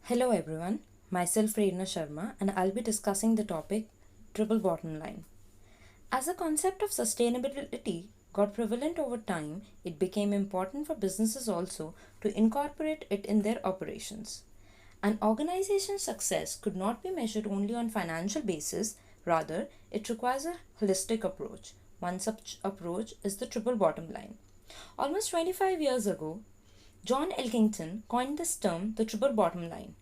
Hello everyone, myself Prerna Sharma and I'll be discussing the topic triple bottom line. As the concept of sustainability got prevalent over time, it became important for businesses also to incorporate it in their operations. An organization's success could not be measured only on financial basis, rather it requires a holistic approach. One such approach is the triple bottom line. Almost 25 years ago, John Elkington coined this term the triple bottom line,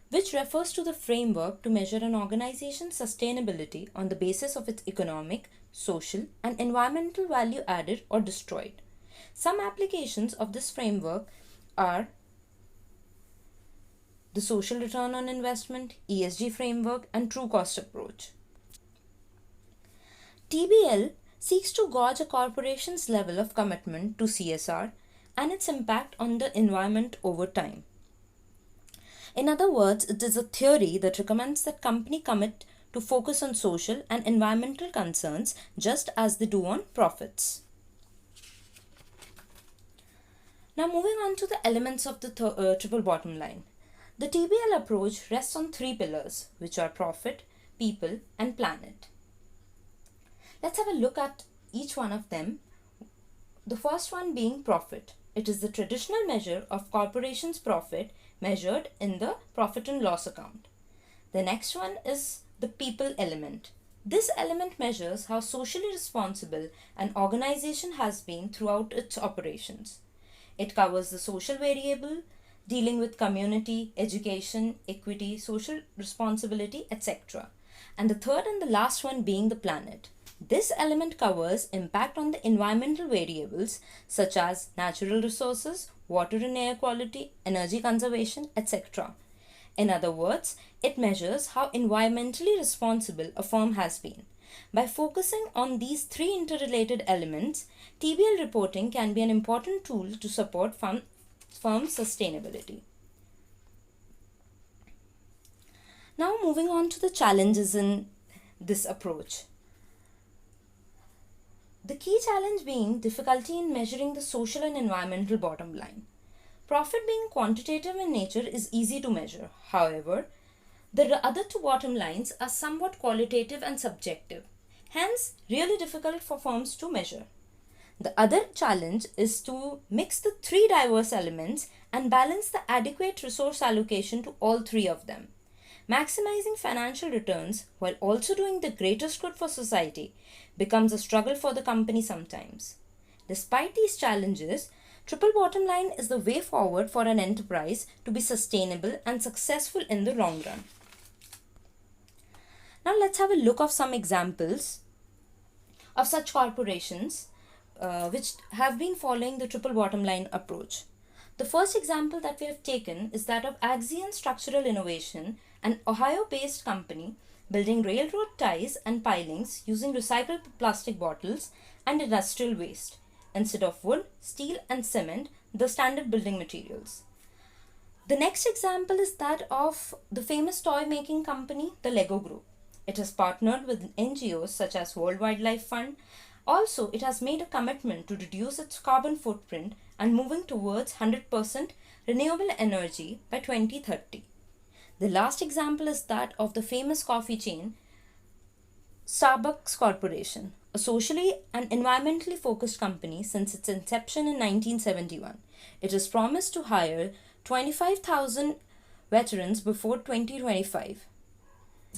which refers to the framework to measure an organization's sustainability on the basis of its economic, social, and environmental value added or destroyed. Some applications of this framework are the social return on investment, ESG framework, and true cost approach. TBL seeks to gauge a corporation's level of commitment to CSR and its impact on the environment over time. In other words, it is a theory that recommends that company commit to focus on social and environmental concerns just as they do on profits. Now moving on to the elements of the triple bottom line. The TBL approach rests on three pillars, which are profit, people, and planet. Let's have a look at each one of them. The first one being profit. It is the traditional measure of corporation's profit measured in the profit and loss account. The next one is the people element. This element measures how socially responsible an organization has been throughout its operations. It covers the social variable, dealing with community, education, equity, social responsibility, etc. And the third and the last one being the planet. This element covers impact on the environmental variables such as natural resources, water and air quality, energy conservation, etc. In other words, it measures how environmentally responsible a firm has been. By focusing on these three interrelated elements, TBL reporting can be an important tool to support firm sustainability. Now moving on to the challenges in this approach. The key challenge being difficulty in measuring the social and environmental bottom line. Profit being quantitative in nature is easy to measure. However, the other two bottom lines are somewhat qualitative and subjective, hence really difficult for firms to measure. The other challenge is to mix the three diverse elements and balance the adequate resource allocation to all three of them. Maximizing financial returns while also doing the greatest good for society becomes a struggle for the company sometimes. Despite these challenges, triple bottom line is the way forward for an enterprise to be sustainable and successful in the long run. Now let's have a look of some examples of such corporations which have been following the triple bottom line approach. The first example that we have taken is that of Axion Structural Innovation, an Ohio-based company building railroad ties and pilings using recycled plastic bottles and industrial waste instead of wood, steel and cement, the standard building materials. The next example is that of the famous toy making company, the Lego Group. It has partnered with NGOs such as World Wildlife Fund. Also, it has made a commitment to reduce its carbon footprint and moving towards 100% renewable energy by 2030. The last example is that of the famous coffee chain, Starbucks Corporation, a socially and environmentally focused company since its inception in 1971. It is promised to hire 25,000 veterans before 2025.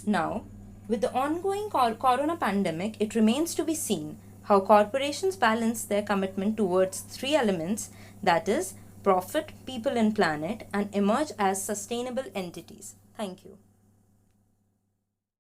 Now, with the ongoing corona pandemic, it remains to be seen how corporations balance their commitment towards three elements, that is, profit, people and planet, and emerge as sustainable entities. Thank you.